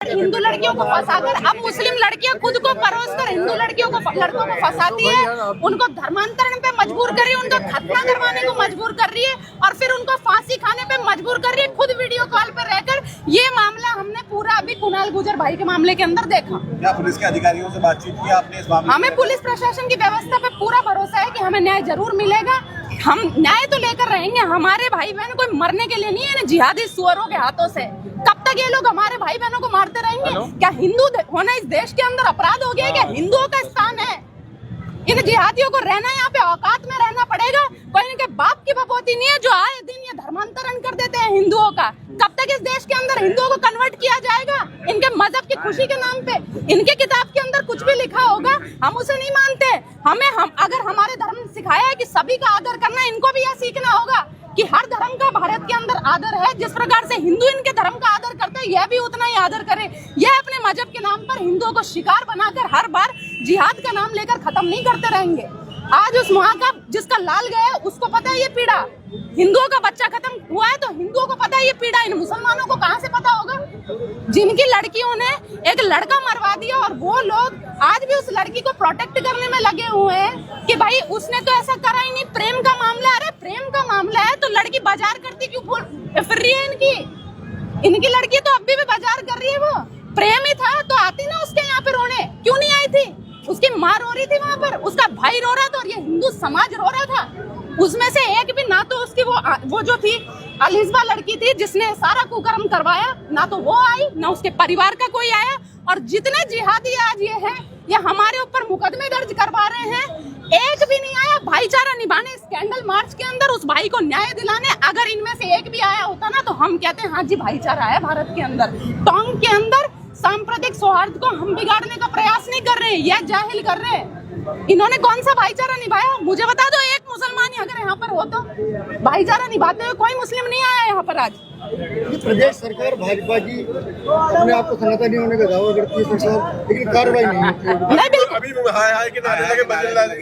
हिंदू लड़कियों को फंसाकर अब मुस्लिम लड़कियां खुद को परोस कर हिंदू लड़कों को फंसाती है, उनको धर्मांतरण पे मजबूर कर रही है, उनका खतना करवाने को मजबूर कर रही है और फिर उनको फांसी खाने पे मजबूर कर रही है, खुद वीडियो कॉल पर रहकर। ये मामला हमने पूरा अभी कुणाल गुर्जर भाई के मामले के अंदर देखा। क्या पुलिस के अधिकारियों से बातचीत की आपने इस मामले? हमें पुलिस प्रशासन की व्यवस्था पे पूरा भरोसा है कि हमें न्याय जरूर मिलेगा। हम न्याय तो लेकर रहेंगे। हमारे भाई बहन कोई मरने के लिए नहीं है जिहादी सुअरों के हाथों से। कब तक ये लोग हमारे भाई बहनों को मारते रहेंगे? क्या हिंदू होना इस देश के अंदर अपराध हो गया? क्या हिंदुओं का स्थान है? इन जिहादियों को रहना यहाँ पे औकात में रहना पड़ेगा। कोई इनके बाप की बपोती नहीं है जो आए दिन ये धर्मांतरण कर देते हैं हिंदुओं का। कब तक इस देश के अंदर हिंदुओं को कन्वर्ट किया जाएगा इनके मजहब की खुशी के नाम पे? इनके किताब के अंदर कुछ भी लिखा होगा, हम उसे नहीं मानते। हम अगर हमारे धर्म सिखाया है कि सभी का आदर करना, इनको भी यह सीखना होगा कि हर धर्म का भारत के अंदर आदर है। जिस प्रकार से हिंदू इनके धर्म का आदर करते हैं, यह भी उतना ही आदर करे। यह अपने मजहब के नाम पर हिंदुओं को शिकार बनाकर हर बार जिहाद का नाम लेकर खत्म नहीं करते रहेंगे। आज उस वहाँ का जिसका लाल गया उसको पता है ये पीड़ा। हिंदुओं का बच्चा खत्म हुआ है तो हिंदुओं को पता है ये पीड़ा। इन मुसलमानों को कहाँ से पता होगा? जिनकी लड़कियों ने एक लड़का मरवा दिया और वो लोग आज भी उस लड़की को प्रोटेक्ट करने में लगे हुए हैं कि भाई उसने तो ऐसा करा ही नहीं, प्रेम का मामला। अरे प्रेम का मामला है तो लड़की बाजार करती क्यों फिर रही है? इनकी लड़की तो अभी भी बाजार कर रही है। वो प्रेम ही था तो आती ना उसके यहाँ पे रोने, क्यों नहीं आई थी? उसकी माँ रो रही थी वहाँ पर, उसका भाई रो रहा था और ये हिंदू समाज रो रहा था। उसमें से एक भी ना तो उसकी वो जो थी अलिस्बा लड़की थी जिसने सारा कुकर्म करवाया, ना तो वो आई, ना उसके परिवार का कोई आया। और जितने जिहादी आज ये हैं, ये हमारे ऊपर मुकदमे दर्ज करवा रहे हैं, एक भी नहीं आया भाईचारा निभाने इस कैंडल मार्च के अंदर, उस भाई को न्याय दिलाने। अगर इनमें से एक भी आया होता ना तो हम कहते हैं हाँ जी भाईचारा है भारत के अंदर। टोंक के अंदर सांप्रदायिक सौहार्द को हम बिगाड़ने का प्रयास नहीं कर रहे हैं, यह जाहिल कर रहे हैं। इन्होंने कौन सा भाईचारा निभाया? मुझे बता दो एक मुसलमान ही अगर यहाँ पर हो तो। भाईचारा निभाते हुए कोई मुस्लिम नहीं आया यहाँ पर आज। प्रदेश सरकार भाजपा की अपने आप को सनातनी होने का दावा करती है सरकार, लेकिन कार्रवाई नहीं होती है। नहीं बिल्कुल अभी हाय कि नारे लगे भजनलाल जी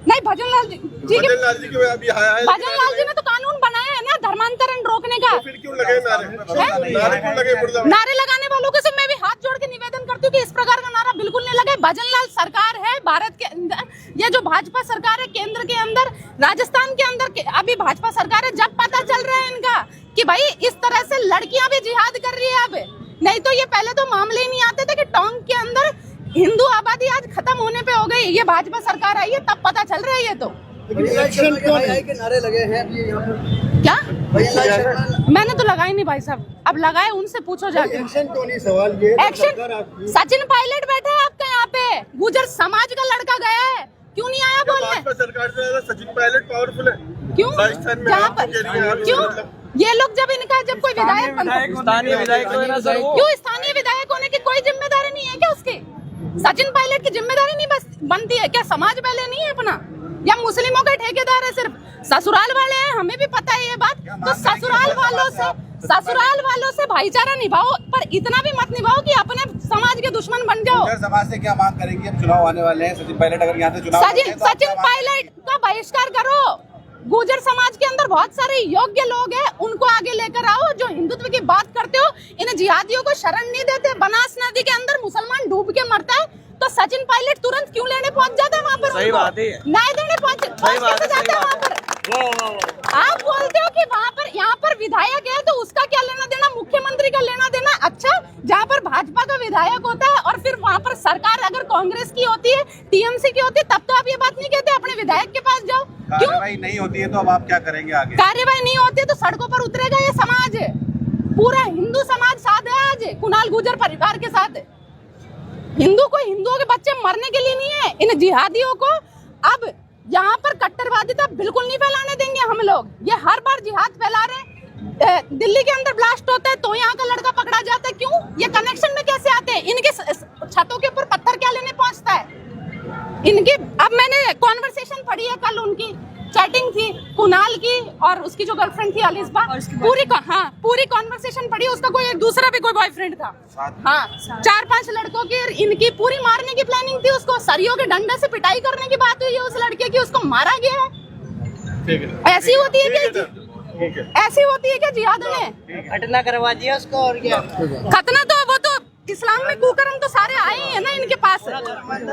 नहीं, भजनलाल जी ने तो कानून बनाया है ना धर्मांतरण रोकने का। फिर क्यों लगे नारे क्यों लगे? नारे लगाने वालों के से मैं भी हाथ जोड़ के निवेदन करती हूँ कि इस प्रकार का नारा बिल्कुल नहीं लगे। भजनलाल सरकार है भारत के अंदर, ये जो भाजपा सरकार है केंद्र के अंदर, राजस्थान के अंदर अभी भाजपा सरकार है। जब पता चल रहा है इनका कि भाई इस तरह से लड़कियां भी जिहाद कर रही है, अब नहीं तो ये पहले तो मामले ही नहीं आते थे कि टोंक के अंदर हिंदू आबादी आज खत्म होने पे हो गई। ये भाजपा सरकार आई है तब पता चल रहा है ये तो। के नारे लगे हैं क्या? मैंने तो लगाई नहीं भाई साहब, अब लगाए उनसे पूछो जाके। एक्शन क्यों नहीं? सवाल ये एक्शन सचिन पायलट बैठे हैं आपके यहाँ पे, गुर्जर समाज का लड़का गया है, क्यों नहीं आया बोलने? सरकार से सचिन पायलट पावरफुल है क्यों? राजस्थान में जहाँ पर क्यों ये लोग जब कोई विधायक स्थानीय विधायक क्यों स्थानीय विधायक होने की कोई जिम्मेदारी नहीं है क्या उसकी? सचिन पायलट की जिम्मेदारी नहीं बनती है क्या? समाज पहले नहीं है अपना, या मुस्लिमों के ठेकेदार है सिर्फ? ससुराल वाले हैं, हमें भी पता है ये बात। तो ससुराल वालों से भाईचारा निभाओ, पर इतना भी मत निभाओ कि अपने समाज के दुश्मन बन जाओ। समाज से क्या मांग करेंगे? अब चुनाव आने वाले हैं, सचिन पायलट अगर यहाँ से चुनाव सचिन पायलट का बहिष्कार करो। गुर्जर समाज के अंदर बहुत सारे योग्य लोग हैं, उनको आगे लेकर आओ जो हिंदुत्व की बात करते हो। इन जिहादियों को शरण नहीं देते। बनास नदी के अंदर मुसलमान डूब के मरता है तो सचिन पायलट तुरंत क्यों लेने पहुंच जाता है वहाँ पर? सही बात है, न्याय देने पहुंच कैसे जाता है वहाँ पर? आप बोलते हो कि वहाँ पर यहाँ पर विधायक है तो उसका क्या लेना देना, मुख्यमंत्री का लेना देना? अच्छा, जहाँ पर भाजपा का विधायक होता है और फिर वहाँ पर सरकार अगर कांग्रेस की होती है, टीएमसी की होती है, तब तो आप ये बात नहीं कहते अपने विधायक के पास जाओ। कार्रवाई नहीं होती है तो अब आप क्या करेंगे आगे? कार्रवाई नहीं होती है तो सड़कों पर उतरेगा ये समाज। पूरा हिंदू समाज साथ है आज कुणाल गुर्जर परिवार के साथ। हिंदुओं के बच्चे मरने के लिए नहीं है। इन जिहादियों को अब यहाँ पर कट्टरवादिता बिल्कुल नहीं फैलाने देंगे हम लोग। ये हर बार जिहाद फैला रहे हैं। दिल्ली के अंदर ब्लास्ट होता है तो यहाँ का लड़का पकड़ा जाता है, क्यों? ये कनेक्शन में कैसे आते हैं? इनके छतों के ऊपर पत्थर क्या लेने पहुंचता है इनकी? अब मैंने कॉन्वर्सेशन पढ़ी है, कल उनकी चैटिंग थी कुणाल की और उसकी जो गर्लफ्रेंड थी अलिस्बा, पूरी कॉन्वर्सेशन पढ़ी। उसका कोई एक दूसरा भी कोई बॉयफ्रेंड था। हाँ, 4-5 लड़कों की इनकी पूरी मारने की प्लानिंग थी। उसको सरियों के डंडे से पिटाई करने की बात हुई है उस लड़के की, उसको मारा गया है। ऐसी होती है क्या? ऐसी होती है क्या जिहाद में? घटना करवा दिया उसको और क्या? खतना तो वो तो मैं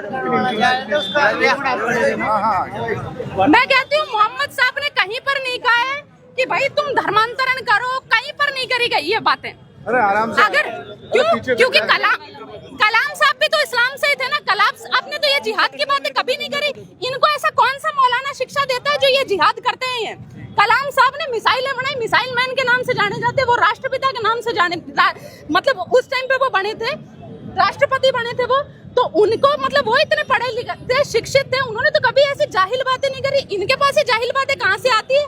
कहती हूँ मोहम्मद साहब ने कहीं पर नहीं कहा है कि भाई तुम धर्मांतरण करो, कहीं पर नहीं करी गई ये बातें। अरे आराम से अगर क्योंकि कलाम साहब भी तो इस्लाम से ही थे ना। कलाम आपने तो ये जिहाद की बातें कभी नहीं करी। इनको ऐसा कौन सा मौलाना शिक्षा देता है जो ये जिहाद करते हैं? ये कलाम साहब ने मिसाइलें बनाई, मिसाइल मैन के नाम से जाने जाते, वो राष्ट्रपिता के नाम से जाने, मतलब उस टाइम पे वो बने थे, राष्ट्रपति बने थे वो, तो उनको मतलब वो इतने पढ़े लिखे थे, शिक्षित थे, उन्होंने तो कभी ऐसी जाहिल बातें नहीं करी। इनके पास ये जाहिल बातें कहाँ से आती है?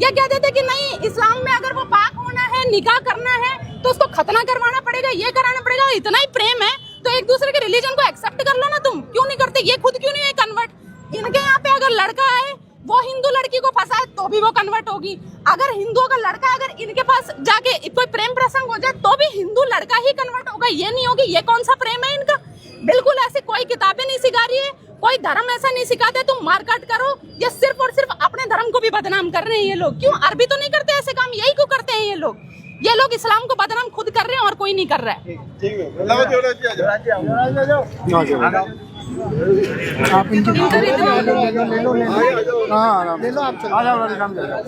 या कहते थे कि नहीं इस्लाम में अगर वो पाक होना है, निकाह करना है तो उसको खतना करवाना पड़ेगा, ये कराना पड़ेगा। इतना ही प्रेम है तो एक दूसरे के रिलीजन को एक्सेप्ट कर लो ना। तुम क्यों नहीं करते? ये खुद क्यों नहीं है कन्वर्ट? इनके यहाँ पे अगर लड़का आए वो हिंदू लड़की को फंसाए तो भी वो कन्वर्ट होगी। अगर हिंदुओं का लड़का अगर इनके पास जाके कोई प्रेम प्रसंग हो जाए तो भी हिंदू लड़का ही कन्वर्ट होगा। ये नहीं होगी। ये कौन सा प्रेम है इनका? बिल्कुल ऐसे कोई किताबें नहीं सिखा रही है, कोई धर्म ऐसा नहीं सिखाते तुम मारकाट करो। ये सिर्फ और सिर्फ अपने धर्म को भी बदनाम कर रहे हैं ये लोग। क्यों? अरबी तो नहीं करते ऐसे काम, यही क्यों करते हैं ये लोग? ये लोग इस्लाम को बदनाम खुद कर रहे हैं और कोई नहीं कर रहा है। आप इनकी ले लो, हाँ ले लो आप, आ जाओ।